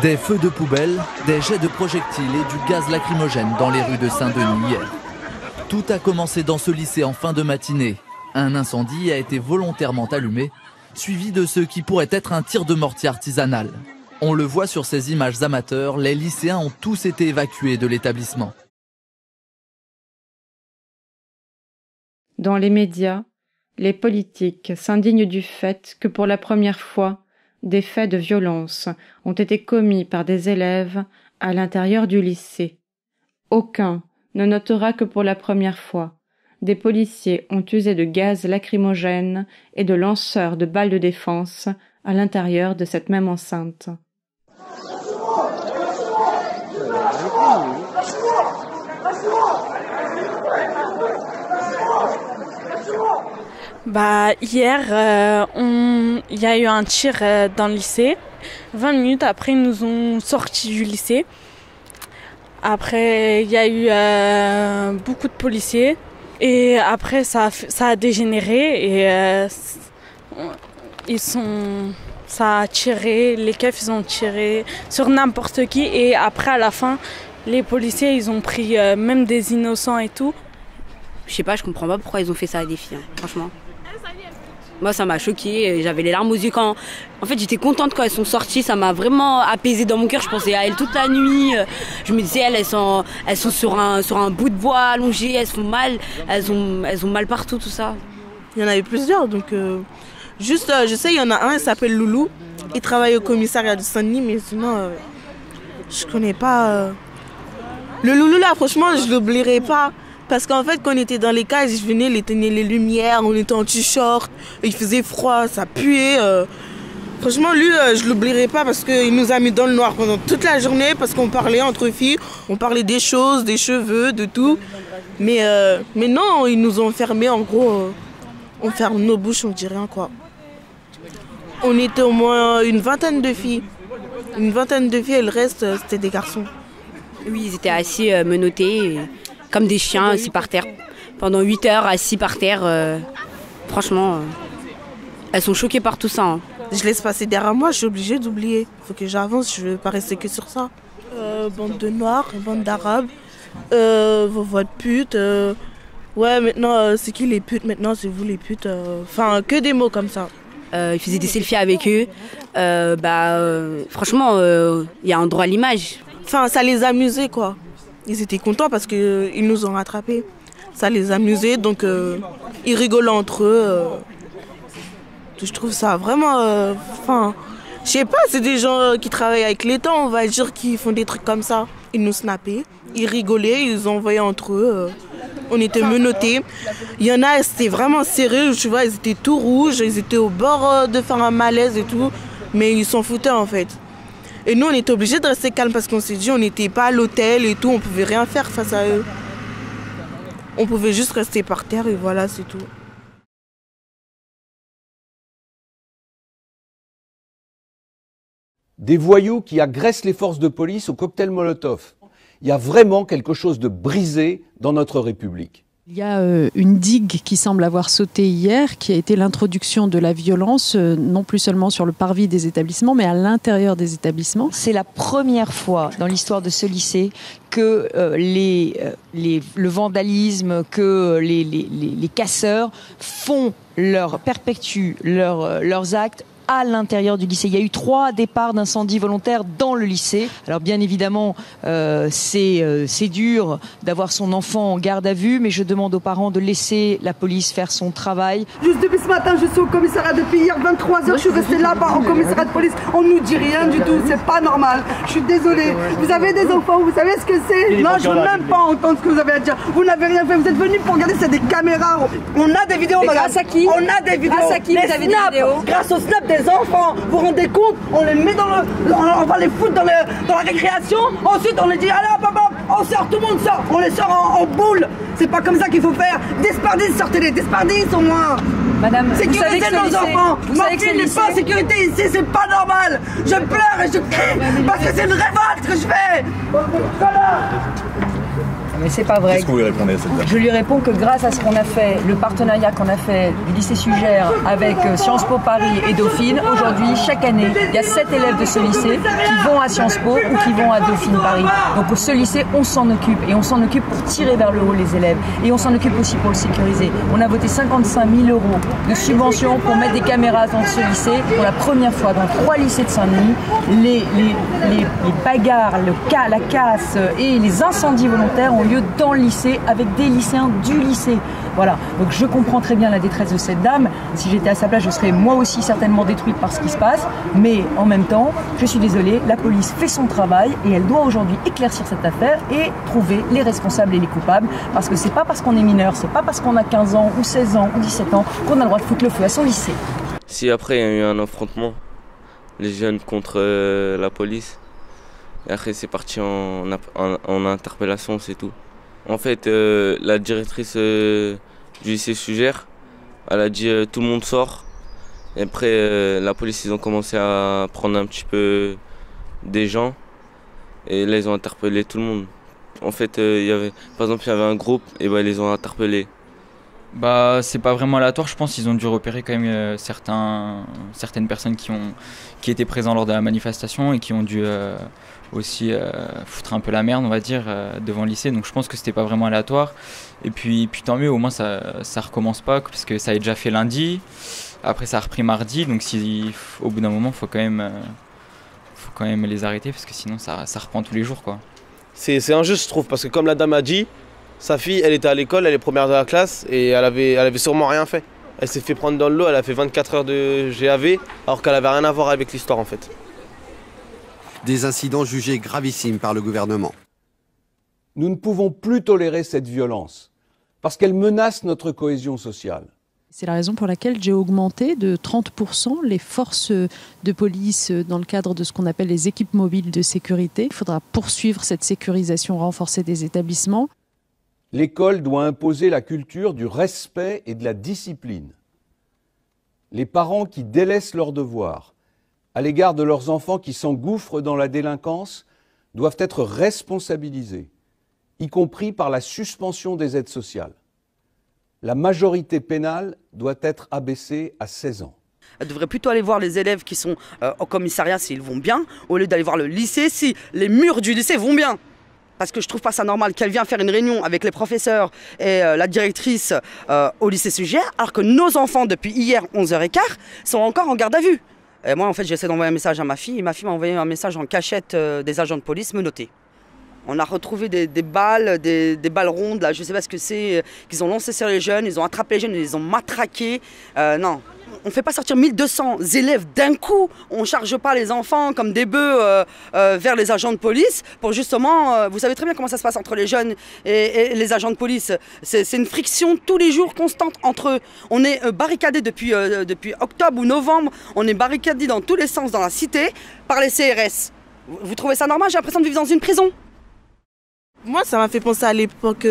Des feux de poubelle, des jets de projectiles et du gaz lacrymogène dans les rues de Saint-Denis hier. Tout a commencé dans ce lycée en fin de matinée. Un incendie a été volontairement allumé, suivi de ce qui pourrait être un tir de mortier artisanal. On le voit sur ces images amateurs, les lycéens ont tous été évacués de l'établissement. Dans les médias, les politiques s'indignent du fait que pour la première fois, des faits de violence ont été commis par des élèves à l'intérieur du lycée. Aucun ne notera que pour la première fois, des policiers ont usé de gaz lacrymogène et de lanceurs de balles de défense à l'intérieur de cette même enceinte. Hier, il y a eu un tir dans le lycée. 20 minutes après, ils nous ont sortis du lycée. Après, il y a eu beaucoup de policiers. Et après, ça a dégénéré et ça a tiré, les keufs ils ont tiré sur n'importe qui. Et après, à la fin, les policiers ils ont pris même des innocents et tout. Je sais pas, je comprends pas pourquoi ils ont fait ça à des filles, franchement. Moi, ça m'a choquée, j'avais les larmes aux yeux quand... En fait, j'étais contente quand elles sont sorties, ça m'a vraiment apaisée dans mon cœur. Je pensais à elles toute la nuit. Je me disais, elles sont sur un bout de bois allongé, elles font mal, elles ont mal partout, tout ça. Il y en avait plusieurs, donc... je sais, il y en a un, il s'appelle Loulou. Il travaille au commissariat de Saint-Denis, mais sinon, je connais pas... Le Loulou, là, franchement, je l'oublierai pas. Parce qu'en fait, quand on était dans les cages, je venais, il éteignait les lumières, on était en t-shirt, il faisait froid, ça puait. Franchement, lui, je l'oublierai pas parce qu'il nous a mis dans le noir pendant toute la journée parce qu'on parlait entre filles, on parlait des choses, des cheveux, de tout. Mais non, ils nous ont enfermés, en gros, on ferme nos bouches, on dit rien, quoi. On était au moins une vingtaine de filles. Une vingtaine de filles et le reste, c'était des garçons. Oui, ils étaient assis, menottés. Comme des chiens assis par terre. Pendant 8 heures assis par terre. Franchement, elles sont choquées par tout ça. Hein. Je laisse passer derrière moi, je suis obligée d'oublier. Faut que j'avance, je ne vais pas rester que sur ça. Bande de noirs, bande d'arabes, vos voix de putes. Ouais, maintenant, c'est qui les putes? Maintenant, c'est vous les putes. Enfin, que des mots comme ça. Ils faisaient des selfies avec eux. Franchement, il y a un droit à l'image. Enfin, ça les amusait, quoi. Ils étaient contents parce qu'ils nous ont rattrapés. Ça les amusait, donc ils rigolaient entre eux. Je trouve ça vraiment... je sais pas, c'est des gens qui travaillent avec l'État, on va dire, qui font des trucs comme ça. Ils nous snappaient, ils rigolaient, ils envoyaient entre eux. On était menottés. Il y en a, c'était vraiment serré, tu vois, ils étaient tout rouges, ils étaient au bord de faire un malaise et tout. Mais ils s'en foutaient, en fait. Et nous, on était obligés de rester calmes parce qu'on s'est dit on n'était pas à l'hôtel et tout, on pouvait rien faire face à eux. On pouvait juste rester par terre et voilà, c'est tout. Des voyous qui agressent les forces de police au cocktail Molotov. Il y a vraiment quelque chose de brisé dans notre République. Il y a une digue qui semble avoir sauté hier, qui a été l'introduction de la violence, non plus seulement sur le parvis des établissements, mais à l'intérieur des établissements. C'est la première fois dans l'histoire de ce lycée que le vandalisme, que les casseurs perpétuent leurs actes à l'intérieur du lycée. Il y a eu 3 départs d'incendie volontaires dans le lycée. Alors bien évidemment, c'est dur d'avoir son enfant en garde à vue, mais je demande aux parents de laisser la police faire son travail. Juste depuis ce matin, je suis au commissariat depuis hier 23h, je suis restée là-bas au commissariat de police. On nous dit rien du tout, c'est pas normal. Je suis désolée. Vous avez des enfants, vous savez ce que c'est? Non, je veux même pas entendre ce que vous avez à dire. Vous n'avez rien fait, vous êtes venus pour regarder, c'est des caméras. On a des vidéos, madame. Grâce à qui? On a des vidéos. Grâce à qui vous avez des vidéos? Grâce au snap des enfants, vous vous rendez compte? On les met on va les foutre dans la récréation, ensuite on les dit allez hop hop hop, on sort, tout le monde sort, on les sort en boule. C'est pas comme ça qu'il faut faire. Despardis, sortez-les, Despardis au moins. Madame, sécurité de nos enfants. Ma fille n'est pas en sécurité ici, c'est pas normal. Je pleure et je crie parce que c'est une révolte que je fais. Voilà. Mais c'est pas vrai. Qu'est-ce que vous lui répondez à cette dame? Je lui réponds que grâce à ce qu'on a fait, le partenariat qu'on a fait du lycée Sugère avec Sciences Po Paris et Dauphine, aujourd'hui, chaque année, il y a 7 élèves de ce lycée qui vont à Sciences Po ou qui vont à Dauphine Paris. Donc ce lycée, on s'en occupe et on s'en occupe pour tirer vers le haut les élèves et on s'en occupe aussi pour le sécuriser. On a voté 55 000 € de subventions pour mettre des caméras dans ce lycée. Pour la première fois dans 3 lycées de Saint-Denis, les bagarres, la casse et les incendies volontaires ont lieu dans le lycée avec des lycéens du lycée. Voilà, donc je comprends très bien la détresse de cette dame. Si j'étais à sa place, je serais moi aussi certainement détruite par ce qui se passe. Mais en même temps, je suis désolée, la police fait son travail et elle doit aujourd'hui éclaircir cette affaire et trouver les responsables et les coupables. Parce que c'est pas parce qu'on est mineur, c'est pas parce qu'on a 15 ans ou 16 ans ou 17 ans qu'on a le droit de foutre le feu à son lycée. Si après il y a eu un affrontement, les jeunes contre la police, et après c'est parti en interpellation, c'est tout. En fait, la directrice du lycée Sugère, elle a dit tout le monde sort. Et après, la police, ils ont commencé à prendre un petit peu des gens. Et là, ils ont interpellé tout le monde. En fait, par exemple, il y avait un groupe, et ils les ont interpellés. Bah, c'est pas vraiment aléatoire, je pense qu'ils ont dû repérer quand même certaines personnes qui étaient présentes lors de la manifestation et qui ont dû aussi foutre un peu la merde, on va dire, devant le lycée. Donc je pense que c'était pas vraiment aléatoire. Et puis tant mieux, au moins ça recommence pas, parce que ça a déjà fait lundi. Après ça a repris mardi, donc au bout d'un moment faut quand même les arrêter, parce que sinon ça reprend tous les jours, quoi. C'est injuste, je trouve, parce que comme la dame a dit, sa fille, elle était à l'école, elle est première de la classe et elle avait sûrement rien fait. Elle s'est fait prendre dans le lot, elle a fait 24 heures de GAV alors qu'elle avait rien à voir avec l'histoire en fait. Des incidents jugés gravissimes par le gouvernement. Nous ne pouvons plus tolérer cette violence parce qu'elle menace notre cohésion sociale. C'est la raison pour laquelle j'ai augmenté de 30% les forces de police dans le cadre de ce qu'on appelle les équipes mobiles de sécurité. Il faudra poursuivre cette sécurisation renforcée des établissements. L'école doit imposer la culture du respect et de la discipline. Les parents qui délaissent leurs devoirs à l'égard de leurs enfants qui s'engouffrent dans la délinquance doivent être responsabilisés, y compris par la suspension des aides sociales. La majorité pénale doit être abaissée à 16 ans. Elle devrait plutôt aller voir les élèves qui sont au commissariat s'ils vont bien, au lieu d'aller voir le lycée si les murs du lycée vont bien. Parce que je trouve pas ça normal qu'elle vienne faire une réunion avec les professeurs et la directrice au lycée Sugère, alors que nos enfants, depuis hier 11h15, sont encore en garde à vue. Et moi, en fait, j'essaie d'envoyer un message à ma fille, et ma fille m'a envoyé un message en cachette des agents de police menottés. On a retrouvé des balles rondes, là, je sais pas ce que c'est, qu'ils ont lancé sur les jeunes, ils ont attrapé les jeunes, ils les ont matraqués. Non. On ne fait pas sortir 1200 élèves d'un coup, on ne charge pas les enfants comme des bœufs vers les agents de police pour justement, vous savez très bien comment ça se passe entre les jeunes et les agents de police. C'est une friction tous les jours constante entre eux. On est barricadés depuis octobre ou novembre, on est barricadés dans tous les sens dans la cité par les CRS. Vous trouvez ça normal? J'ai l'impression de vivre dans une prison. Moi, ça m'a fait penser à l'époque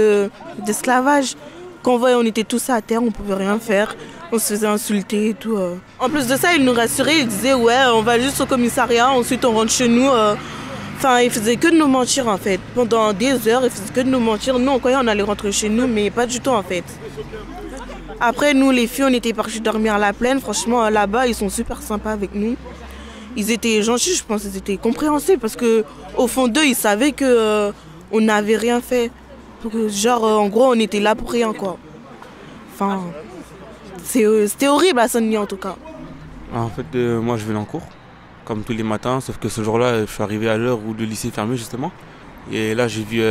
d'esclavage. Quand on était tous à terre, on ne pouvait rien faire. On se faisait insulter et tout. En plus de ça, ils nous rassuraient, ils disaient ouais, on va juste au commissariat, ensuite on rentre chez nous. Enfin, ils faisaient que de nous mentir en fait. Pendant des heures, ils faisaient que de nous mentir. Nous, on croyait qu'on allait rentrer chez nous, mais pas du tout en fait. Après, nous, les filles, on était partis dormir à la plaine. Franchement, là-bas, ils sont super sympas avec nous. Ils étaient gentils, je pense, ils étaient compréhensifs parce qu'au fond d'eux, ils savaient qu'on n'avait rien fait. Genre, en gros, on était là pour rien, quoi. Enfin, c'était horrible à Saint-Denis, en tout cas. En fait, moi, je venais en cours, comme tous les matins, sauf que ce jour-là, je suis arrivé à l'heure où le lycée fermait, justement. Et là, j'ai vu,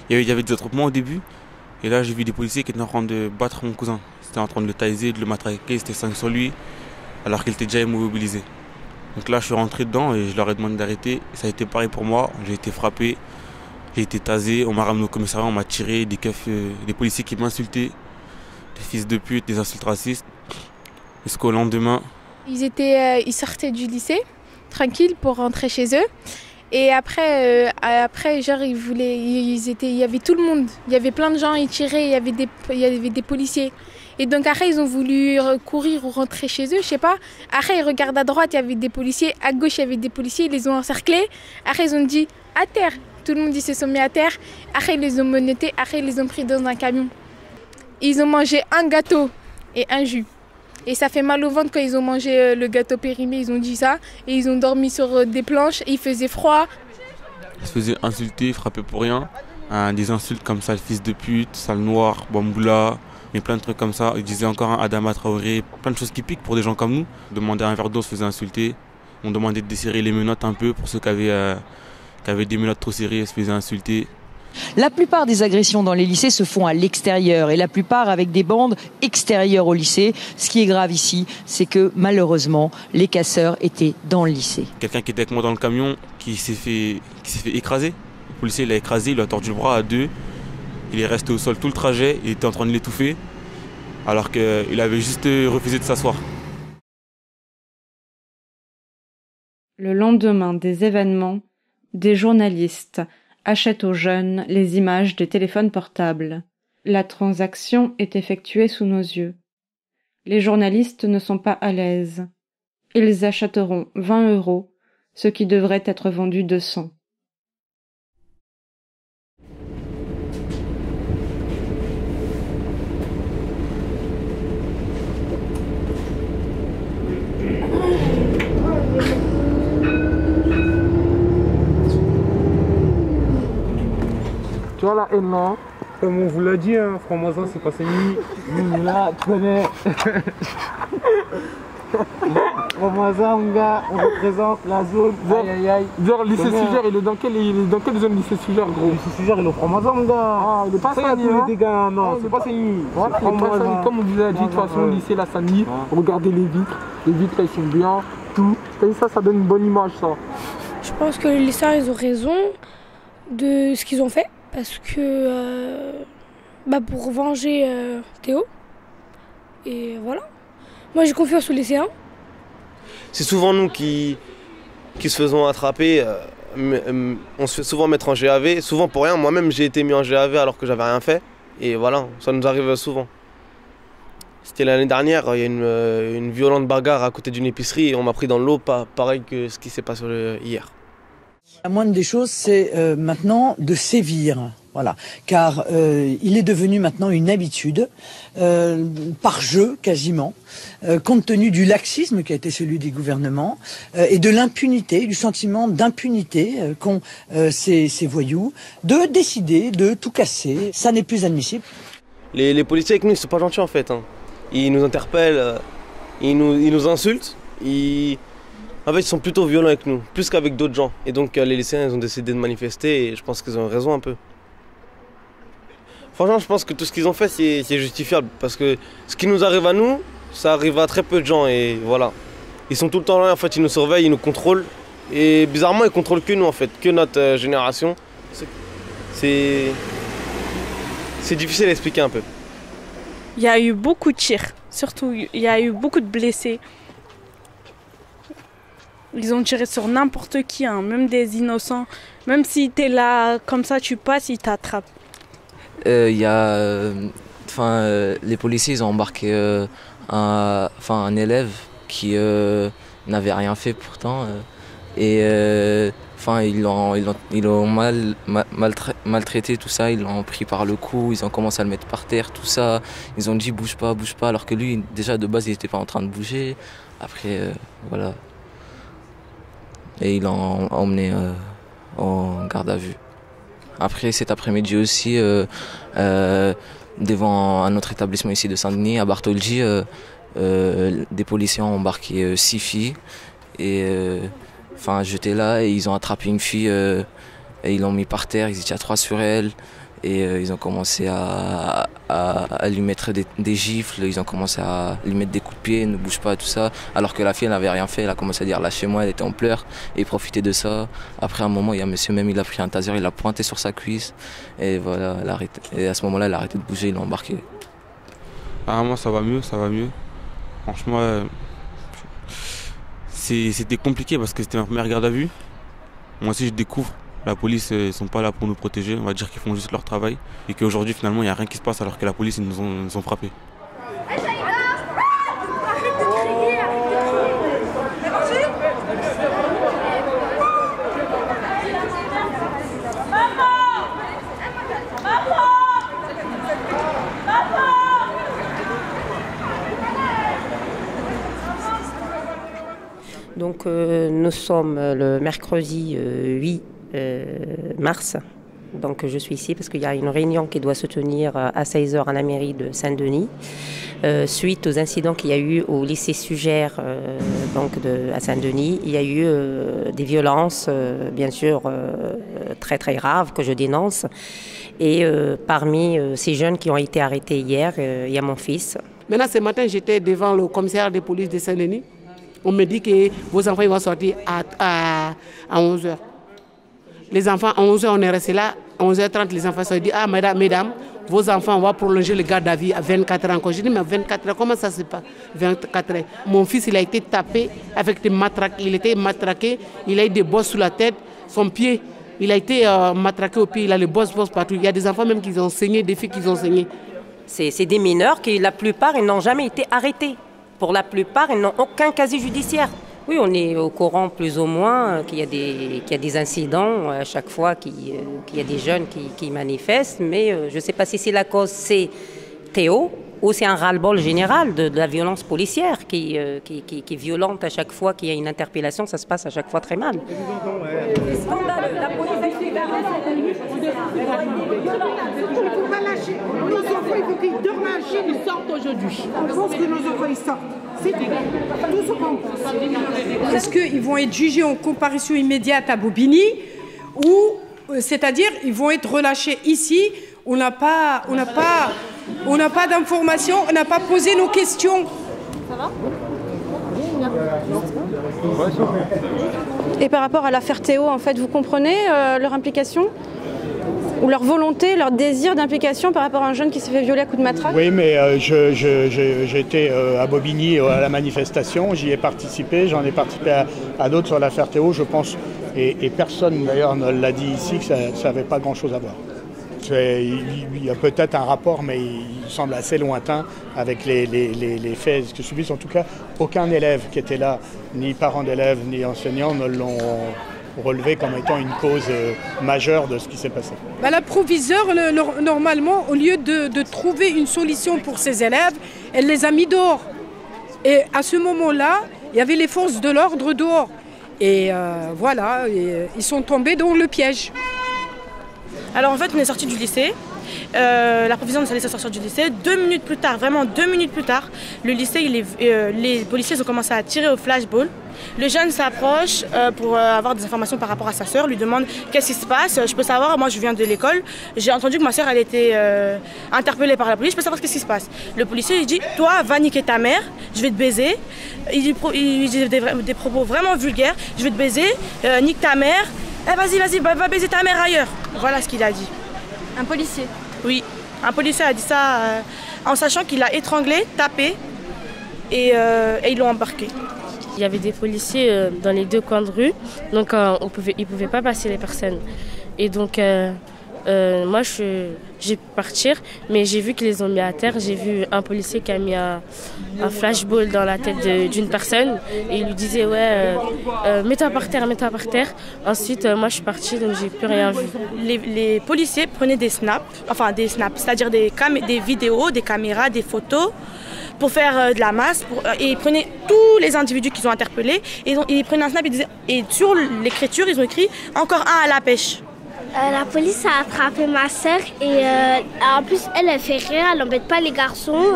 il y avait des attroupements au début. Et là, j'ai vu des policiers qui étaient en train de battre mon cousin. C'était en train de le taiser, de le matraquer, c'était 5 sur lui, alors qu'il était déjà immobilisé. Donc là, je suis rentré dedans et je leur ai demandé d'arrêter. Ça a été pareil pour moi, j'ai été frappé. J'ai été tasé, on m'a ramené au commissariat, on m'a tiré, des policiers qui m'insultaient, des fils de pute, des insultes racistes. Jusqu'au lendemain. Ils sortaient du lycée, tranquilles, pour rentrer chez eux. Et après genre, il y avait tout le monde. Il y avait plein de gens, ils tiraient, il y avait des policiers. Et donc après, ils ont voulu courir ou rentrer chez eux, je sais pas. Après, ils regardent à droite, il y avait des policiers. À gauche, il y avait des policiers, ils les ont encerclés. Après, ils ont dit, à terre. Tout le monde ils se sont mis à terre. Après ils les ont menottés, après ils les ont pris dans un camion. Ils ont mangé un gâteau et un jus. Et ça fait mal au ventre quand ils ont mangé le gâteau périmé, ils ont dit ça. Et ils ont dormi sur des planches, et il faisait froid. Ils se faisaient insulter, frapper pour rien. Des insultes comme ça, le fils de pute, sale noir, bamboula, mais plein de trucs comme ça. Ils disaient encore un Adama Traoré, plein de choses qui piquent pour des gens comme nous. Demander un verre d'eau, se faisait insulter. On demandait de desserrer les menottes un peu pour ceux qui avaient des menottes trop serrées, se faisaient insulter. La plupart des agressions dans les lycées se font à l'extérieur et la plupart avec des bandes extérieures au lycée. Ce qui est grave ici, c'est que malheureusement, les casseurs étaient dans le lycée. Quelqu'un qui était avec moi dans le camion, qui s'est fait écraser. Le policier l'a écrasé, il lui a tordu le bras à deux. Il est resté au sol tout le trajet, il était en train de l'étouffer, alors qu'il avait juste refusé de s'asseoir. Le lendemain des événements, des journalistes achètent aux jeunes les images des téléphones portables. La transaction est effectuée sous nos yeux. Les journalistes ne sont pas à l'aise. Ils achèteront 20 €, ce qui devrait être vendu 200. Tu vois la haine là, comme on vous l'a dit, hein, franc-maçon c'est passé nuit. Nous là, tu connais. Franc-maçon, mon gars, on représente la zone. Aïe aïe aïe. Genre, lycée Sugère, il est dans quelle zone lycée Sugère, gros? Lycée Sugère, il est au franc-maçon, mon gars. Ah, il est pas Saint-Denis, hein? Les dégâts, non, c'est pas Saint-Denis. Comme on vous a dit, de toute façon, lycée la Saint-Denis, regardez les vitres là, ils sont bien, tout. Ça donne une bonne image, ça. Je pense que les lycéens, ils ont raison de ce qu'ils ont fait. Parce que pour venger Théo. Et voilà. Moi j'ai confiance aux lycéens. C'est souvent nous qui se faisons attraper. On se fait souvent mettre en GAV. Souvent pour rien. Moi-même j'ai été mis en GAV alors que j'avais rien fait. Et voilà, ça nous arrive souvent. C'était l'année dernière, il y a une violente bagarre à côté d'une épicerie et on m'a pris dans l'eau, pareil que ce qui s'est passé hier. La moindre des choses, c'est maintenant de sévir, voilà, car il est devenu maintenant une habitude, par jeu quasiment, compte tenu du laxisme qui a été celui des gouvernements et de l'impunité, du sentiment d'impunité qu'ont ces voyous, de décider de tout casser. Ça n'est plus admissible. Les policiers avec nous, ils sont pas gentils en fait. Hein. Ils nous interpellent, ils nous insultent. En fait, ils sont plutôt violents avec nous, plus qu'avec d'autres gens. Et donc, les lycéens, ils ont décidé de manifester et je pense qu'ils ont raison un peu. Franchement, je pense que tout ce qu'ils ont fait, c'est justifiable. Parce que ce qui nous arrive à nous, ça arrive à très peu de gens et voilà. Ils sont tout le temps là, en fait, ils nous surveillent, ils nous contrôlent. Et bizarrement, ils contrôlent que nous, en fait, que notre génération. C'est difficile à expliquer un peu. Il y a eu beaucoup de tirs, surtout, il y a eu beaucoup de blessés. Ils ont tiré sur n'importe qui, hein, même des innocents. Même si t'es là, comme ça, tu passes, ils t'attrapent. Les policiers, ils ont embarqué un élève qui n'avait rien fait pourtant. Ils l'ont maltraité, tout ça. Ils l'ont pris par le cou, ils ont commencé à le mettre par terre, tout ça. Ils ont dit bouge pas, alors que lui, déjà de base, il n'était pas en train de bouger. Après, voilà. Et ils l'ont emmené en garde à vue. Après, cet après-midi aussi, devant un autre établissement ici de Saint-Denis, à Bartholdi, des policiers ont embarqué 6 filles. Et j'étais là et ils ont attrapé une fille et ils l'ont mis par terre, ils étaient à 3 sur elle. Et ils ont commencé à lui mettre des gifles, ils ont commencé à lui mettre des coups de pied, ne bouge pas, tout ça. Alors que la fille, elle n'avait rien fait, elle a commencé à dire lâchez-moi, elle était en pleurs. Et il profitait de ça. Après, un moment, il y a monsieur même, il a pris un taser, il l'a pointé sur sa cuisse. Et voilà, et à ce moment-là, elle a arrêté de bouger, il l'a embarqué. Ah, moi, ça va mieux. Franchement, c'était compliqué parce que c'était ma première garde à vue. Moi aussi, je découvre. La police, ils sont pas là pour nous protéger, on va dire qu'ils font juste leur travail et qu'aujourd'hui finalement il n'y a rien qui se passe alors que la police ils nous ont frappés. Donc nous sommes le mercredi 8 mars. Donc je suis ici parce qu'il y a une réunion qui doit se tenir à 16h à la mairie de Saint-Denis. Suite aux incidents qu'il y a eu au lycée Sugère à Saint-Denis, il y a eu des violences, bien sûr, très très graves que je dénonce. Et parmi ces jeunes qui ont été arrêtés hier, il y a mon fils. Maintenant, ce matin, j'étais devant le commissariat de police de Saint-Denis. On me dit que vos enfants ils vont sortir à 11h. Les enfants, à 11h, on est resté là. À 11h30, les enfants se disent, ah, mesdames, vos enfants, on va prolonger le garde à vue à 24 ans. J'ai dit, mais 24 ans, comment ça se passe 24 ans. Mon fils, il a été tapé avec des matraques. Il était matraqué, il a eu des bosses sous la tête, son pied. Il a été matraqué au pied, il a les bosses partout. Il y a des enfants même qui ont saigné, des filles qui ont saigné. C'est des mineurs qui, la plupart, ils n'ont jamais été arrêtés. Pour la plupart, ils n'ont aucun casier judiciaire. Oui, on est au courant plus ou moins qu'il y a des incidents à chaque fois, qu'il y a des jeunes qui manifestent, mais je ne sais pas si c'est la cause, c'est Théo, ou c'est un ras-le-bol général de la violence policière qui est violente à chaque fois qu'il y a une interpellation, ça se passe à chaque fois très mal. C'est scandaleux, la police il ne faut pas lâcher. Nos enfants, il faut qu'ils dorment à Chine, ils sortent aujourd'hui. On pense que nos enfants, ils sortent. C'est tout ce qu'on pense. Est-ce qu'ils vont être jugés en comparution immédiate à Bobigny ou, c'est-à-dire, ils vont être relâchés ici? On n'a pas d'informations, on n'a pas posé nos questions. Ça va? Et par rapport à l'affaire Théo, en fait, vous comprenez leur implication? Ou leur volonté, leur désir d'implication par rapport à un jeune qui s'est fait violer à coups de matraque? Oui, mais j'étais à Bobigny à la manifestation, j'y ai participé, j'en ai participé à d'autres sur l'affaire Théo, je pense, et personne d'ailleurs ne l'a dit ici, que ça n'avait pas grand-chose à voir. Il y a peut-être un rapport, mais il semble assez lointain avec les faits que subissent. En tout cas, aucun élève qui était là, ni parents d'élèves, ni enseignants, ne l'ont relevé comme étant une cause majeure de ce qui s'est passé. La proviseure, normalement, au lieu de trouver une solution pour ses élèves, elle les a mis dehors. Et à ce moment-là, il y avait les forces de l'ordre dehors. Et voilà, ils sont tombés dans le piège. Alors en fait, on est sorti du lycée. La proviseure nous a laissé sortir du lycée. 2 minutes plus tard, vraiment 2 minutes plus tard, le lycée, les policiers ont commencé à tirer au flashball. Le jeune s'approche pour avoir des informations par rapport à sa sœur, lui demande qu'est-ce qui se passe. Je peux savoir, moi je viens de l'école, j'ai entendu que ma sœur elle était interpellée par la police, je peux savoir qu'est-ce qui se passe. Le policier il dit, toi va niquer ta mère, je vais te baiser. Il dit des propos vraiment vulgaires, je vais te baiser, nique ta mère, vas-y, va baiser ta mère ailleurs. Voilà ce qu'il a dit. Un policier? Oui, un policier a dit ça en sachant qu'il a étranglé, tapé et ils l'ont embarqué. Il y avait des policiers dans les 2 coins de rue, donc ils ne pouvaient pas passer les personnes. Et donc moi j'ai pu partir, mais j'ai vu qu'ils les ont mis à terre. J'ai vu un policier qui a mis un flashball dans la tête d'une personne et il lui disait mets-toi par terre, mets-toi par terre. Ensuite moi je suis partie, donc j'ai plus rien vu. Les policiers prenaient des snaps, c'est-à-dire des vidéos, des caméras, des photos pour faire de la masse. Et ils prenaient tous les individus qu'ils ont interpellés et ils prenaient un snap et sur l'écriture ils ont écrit encore un à la pêche. La police a attrapé ma sœur et en plus elle fait rien, elle n'embête pas les garçons,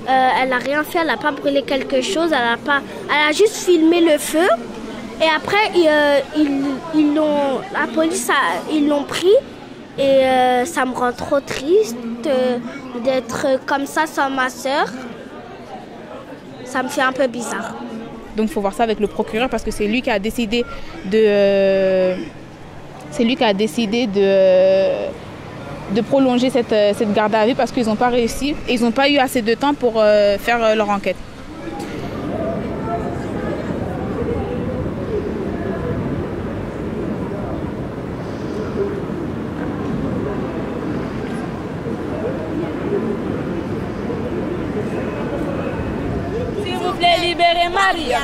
elle n'a rien fait, elle n'a pas brûlé quelque chose, elle a juste filmé le feu et après la police ils l'ont pris et ça me rend trop triste d'être comme ça sans ma sœur, ça me fait un peu bizarre. Donc il faut voir ça avec le procureur parce que c'est lui qui a décidé de prolonger cette garde à vue parce qu'ils n'ont pas réussi et ils n'ont pas eu assez de temps pour faire leur enquête. S'il vous plaît, libérez Maria.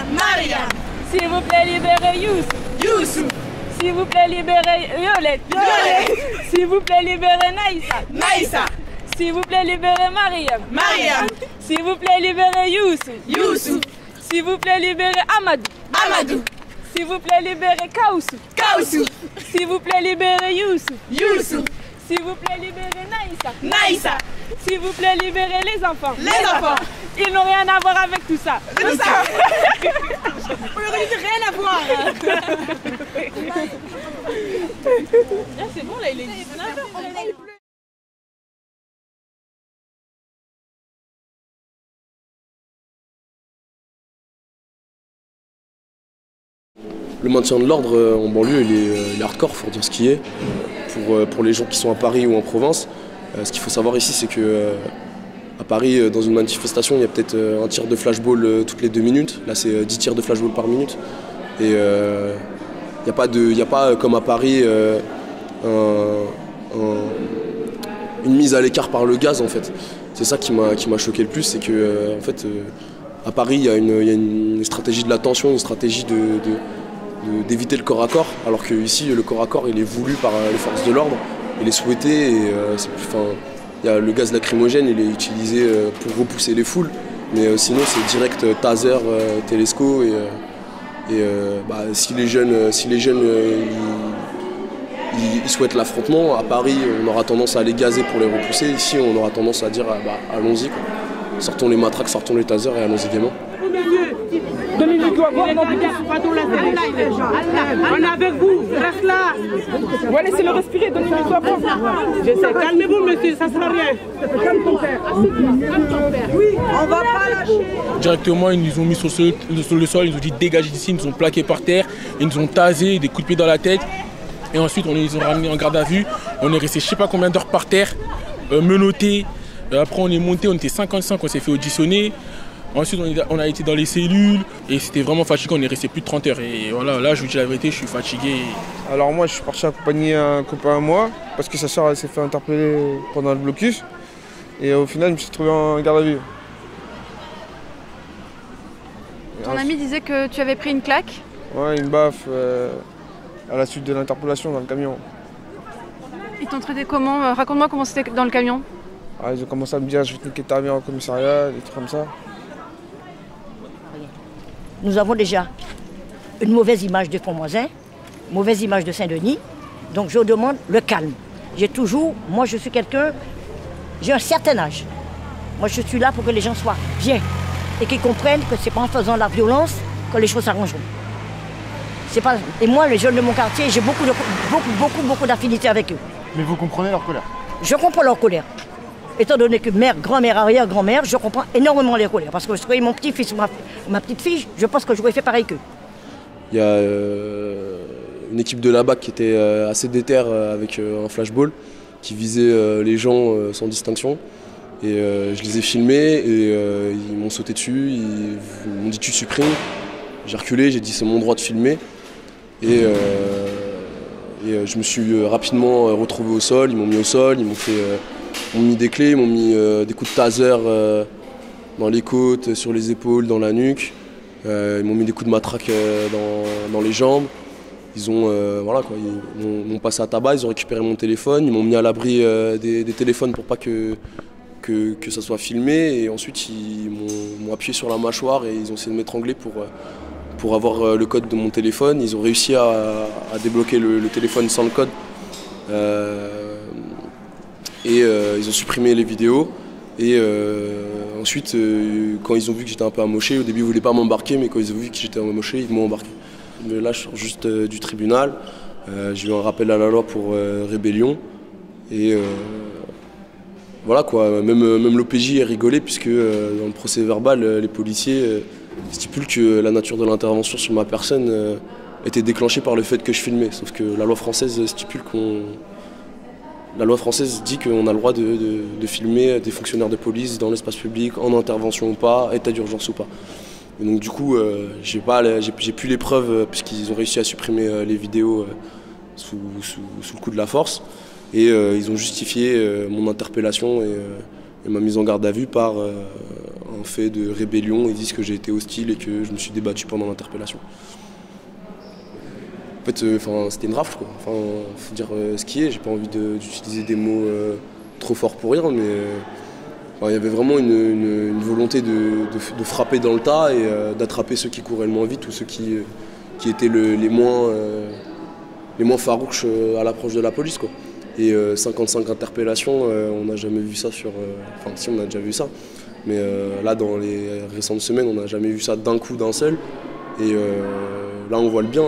S'il vous plaît, libérez Youssou. S'il vous plaît, libérez Violette. S'il vous plaît, libérez Naïssa. S'il vous plaît, libérez Mariam. S'il vous plaît, libérez Youssou. S'il vous plaît, libérez Amadou. Amadou. S'il vous plaît, libérez Kaoussou. Kaoussou. S'il vous plaît, libérez Youssou. Youssou. S'il vous plaît, libérez Naïssa. Naïssa. S'il vous plaît, libérez les enfants. Les enfants. Ils n'ont rien à voir avec tout ça. Tout ça. On leur dit rien à voir. C'est bon, là, il est 19h. Le maintien de l'ordre en banlieue, il est hardcore, il faut dire ce qui est. Pour les gens qui sont à Paris ou en province, ce qu'il faut savoir ici, c'est que à Paris, dans une manifestation, il y a peut-être un tir de flashball toutes les 2 minutes. Là, c'est 10 tirs de flashball par minute. Et il n'y a pas comme à Paris une mise à l'écart par le gaz, en fait. C'est ça qui m'a choqué le plus, c'est que en fait, à Paris, il y a une stratégie de la tension, une stratégie d'éviter le corps à corps, alors qu'ici, le corps à corps, il est voulu par les forces de l'ordre, il est souhaité, et il y a le gaz lacrymogène, il est utilisé pour repousser les foules, mais sinon, c'est direct taser, télesco, si les jeunes ils souhaitent l'affrontement, à Paris, on aura tendance à les gazer pour les repousser, ici, on aura tendance à dire, allons-y, quoi. Sortons les matraques, sortons les tasers et allons-y gaiement. On est avec vous, reste là. On va laisser le respirer, donnez-lui du boire. Je sais, calmez-vous monsieur, ça sera rien. Calme ton père. Oui, on va pas lâcher. Directement, ils nous ont mis sur le sol, ils nous ont dit dégagez d'ici, ils nous ont plaqués par terre, ils nous ont tasé, des coups de pied dans la tête. Et ensuite, on les a ramenés en garde à vue. On est resté je sais pas combien d'heures par terre, menottés. Après, on est monté, on était 55, on s'est fait auditionner. Ensuite, on a été dans les cellules et c'était vraiment fatigant. On est resté plus de 30 heures. Et voilà, là, je vous dis la vérité, je suis fatigué. Alors moi, je suis parti accompagner un copain à moi parce que sa soeur elle s'est fait interpeller pendant le blocus. Et au final, je me suis trouvé en garde à vue. Ton ami disait que tu avais pris une claque? Ouais, une baffe à la suite de l'interpellation dans le camion. Ils t'ont traité comment? Raconte-moi comment c'était dans le camion. Ils ont commencé à me dire je vais te niquer ta mère au commissariat, des trucs comme ça. Nous avons déjà une mauvaise image de Pont-Moisin, mauvaise image de Saint-Denis, donc je demande le calme. Moi je suis quelqu'un, j'ai un certain âge. Moi je suis là pour que les gens soient bien et qu'ils comprennent que c'est pas en faisant la violence que les choses s'arrangeront. Et moi les jeunes de mon quartier, j'ai beaucoup d'affinités avec eux. Mais vous comprenez leur colère? Je comprends leur colère. Étant donné que mère, grand-mère, arrière-grand-mère, je comprends énormément les colères. Parce que je voyais mon petit-fils, ma petite-fille, je pense que j'aurais fait pareil qu'eux. Il y a une équipe de la BAC qui était assez déterre avec un flashball qui visait les gens sans distinction. Et je les ai filmés et ils m'ont sauté dessus, ils m'ont dit tu supprimes. J'ai reculé, j'ai dit c'est mon droit de filmer. Et je me suis rapidement retrouvé au sol, ils m'ont mis au sol, ils m'ont mis des clés, ils m'ont mis des coups de taser dans les côtes, sur les épaules, dans la nuque. Ils m'ont mis des coups de matraque dans les jambes. Ils m'ont passé à tabac, ils ont récupéré mon téléphone, ils m'ont mis à l'abri des téléphones pour pas que ça soit filmé. Et ensuite, ils m'ont appuyé sur la mâchoire et ils ont essayé de m'étrangler pour avoir le code de mon téléphone. Ils ont réussi à débloquer le téléphone sans le code. Ils ont supprimé les vidéos. Et ensuite, quand ils ont vu que j'étais un peu amoché, au début ils ne voulaient pas m'embarquer, mais quand ils ont vu que j'étais amoché, ils m'ont embarqué. Là, je sors juste du tribunal. J'ai eu un rappel à la loi pour rébellion. Et voilà quoi, même l'OPJ est rigolé, puisque dans le procès verbal, les policiers stipulent que la nature de l'intervention sur ma personne était déclenchée par le fait que je filmais. Sauf que la loi française stipule La loi française dit qu'on a le droit de filmer des fonctionnaires de police dans l'espace public, en intervention ou pas, état d'urgence ou pas. Et donc du coup, j'ai plus les preuves puisqu'ils ont réussi à supprimer les vidéos sous le coup de la force. Et ils ont justifié mon interpellation et ma mise en garde à vue par un fait de rébellion. Ils disent que j'ai été hostile et que je me suis débattu pendant l'interpellation. En fait, c'était une rafle, quoi. Faut dire ce qui est. J'ai pas envie d'utiliser des mots trop forts pour rire, mais il y avait vraiment une volonté de frapper dans le tas et d'attraper ceux qui couraient le moins vite ou ceux qui étaient les moins farouches à l'approche de la police, quoi. Et 55 interpellations, on n'a jamais vu ça enfin si, on a déjà vu ça. Mais là, dans les récentes semaines, on n'a jamais vu ça d'un coup, d'un seul. Et là, on voit le bien.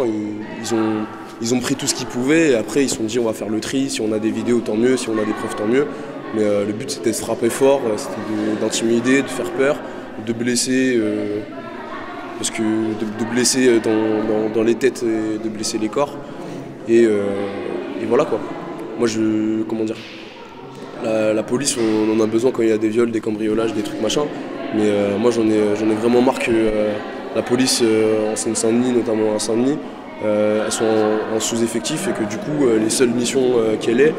Ils ont pris tout ce qu'ils pouvaient et après, ils se sont dit on va faire le tri. Si on a des vidéos, tant mieux. Si on a des preuves, tant mieux. Mais le but, c'était de frapper fort, c'était d'intimider, de faire peur, de blesser. Parce que de blesser dans les têtes et de blesser les corps. Et voilà, quoi. Moi, comment dire, la police, on en a besoin quand il y a des viols, des cambriolages, des trucs machin. Mais moi, j'en ai vraiment marre que la police en Seine-Saint-Denis, notamment à Saint-Denis, elles sont en sous-effectif et que du coup, les seules missions qu'elle ait,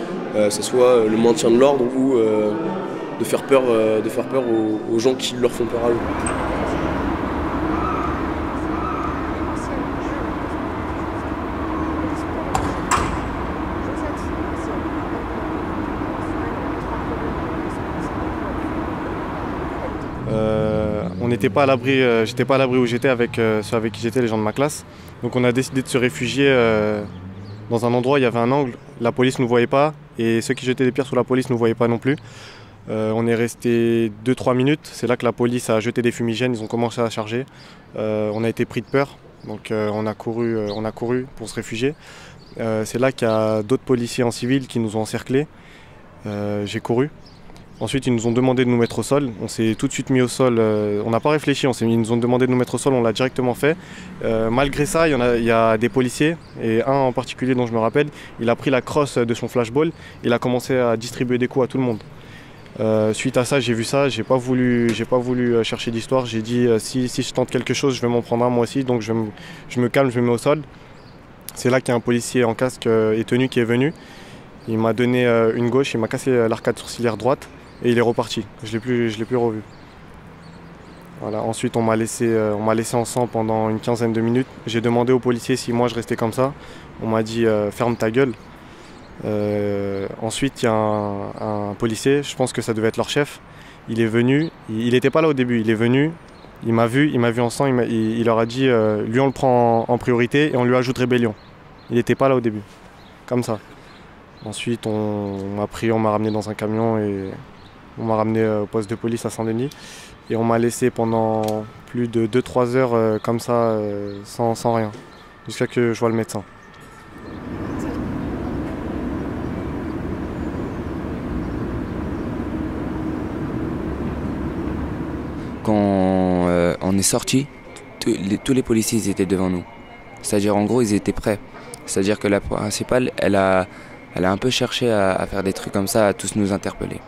ce soit le maintien de l'ordre ou de faire peur aux gens qui leur font peur à eux. On n'était pas à l'abri, j'étais pas à l'abri où j'étais avec ceux avec qui j'étais, les gens de ma classe. Donc on a décidé de se réfugier dans un endroit où il y avait un angle. La police ne nous voyait pas et ceux qui jetaient des pierres sur la police ne nous voyaient pas non plus. On est resté 2-3 minutes, c'est là que la police a jeté des fumigènes, ils ont commencé à charger. On a été pris de peur, donc on a couru pour se réfugier. C'est là qu'il y a d'autres policiers en civil qui nous ont encerclés. J'ai couru. Ensuite, ils nous ont demandé de nous mettre au sol. On s'est tout de suite mis au sol. On n'a pas réfléchi. Ils nous ont demandé de nous mettre au sol. On l'a directement fait. Malgré ça, il y a des policiers, et un en particulier dont je me rappelle, il a pris la crosse de son flashball. Il a commencé à distribuer des coups à tout le monde. Suite à ça, j'ai vu ça. J'ai pas voulu chercher d'histoire. J'ai dit si je tente quelque chose, je vais m'en prendre un moi aussi. Donc je me calme, je me mets au sol. C'est là qu'il y a un policier en casque et tenue qui est venu. Il m'a donné une gauche. Il m'a cassé l'arcade sourcilière droite. Et il est reparti, je l'ai plus revu. Voilà. Ensuite, on m'a laissé en sang pendant une quinzaine de minutes. J'ai demandé aux policiers si moi je restais comme ça. On m'a dit ferme ta gueule. Ensuite, il y a un policier, je pense que ça devait être leur chef. Il est venu, il n'était pas là au début, il est venu, il m'a vu en sang, il leur a dit lui on le prend en priorité et on lui ajoute rébellion. Il n'était pas là au début, comme ça. Ensuite, on m'a ramené dans un camion et on m'a ramené au poste de police à Saint-Denis et on m'a laissé pendant plus de 2-3 heures comme ça, sans rien, jusqu'à que je voie le médecin. Quand on est sorti, tous les policiers étaient devant nous. C'est-à-dire, en gros, ils étaient prêts. C'est-à-dire que la principale, elle a un peu cherché à faire des trucs comme ça, à tous nous interpeller.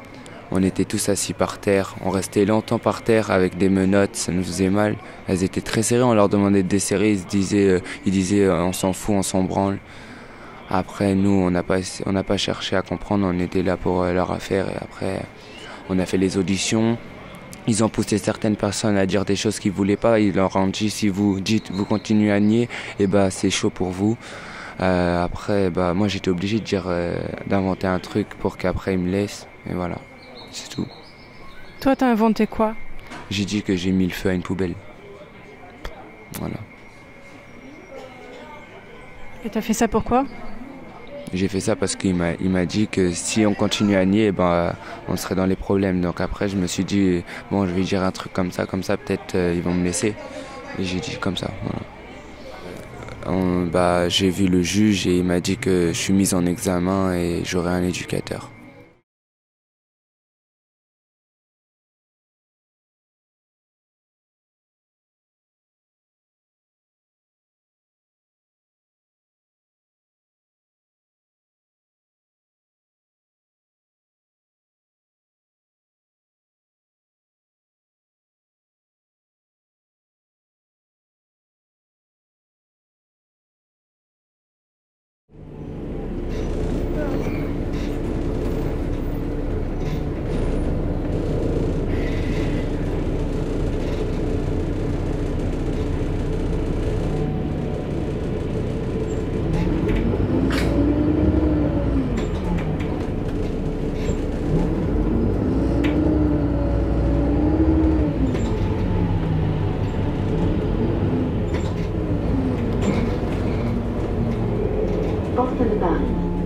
On était tous assis par terre, on restait longtemps par terre avec des menottes, ça nous faisait mal. Elles étaient très serrées, on leur demandait de desserrer, ils disaient on s'en fout, on s'en branle. Après nous, on n'a pas cherché à comprendre, on était là pour leur affaire et après on a fait les auditions. Ils ont poussé certaines personnes à dire des choses qu'ils ne voulaient pas, ils leur ont dit si vous continuez à nier, et c'est chaud pour vous. Après, moi j'étais obligé d'inventer un truc pour qu'après ils me laissent, et voilà. C'est tout. Toi, t'as inventé quoi? J'ai dit que j'ai mis le feu à une poubelle. Voilà. Et t'as fait ça pourquoi? J'ai fait ça parce qu'il m'a dit que si on continue à nier, on serait dans les problèmes. Donc après, je me suis dit, bon, je vais dire un truc comme ça, peut-être ils vont me laisser. Et j'ai dit comme ça, voilà. J'ai vu le juge et il m'a dit que je suis mise en examen et j'aurai un éducateur. porte de Paris.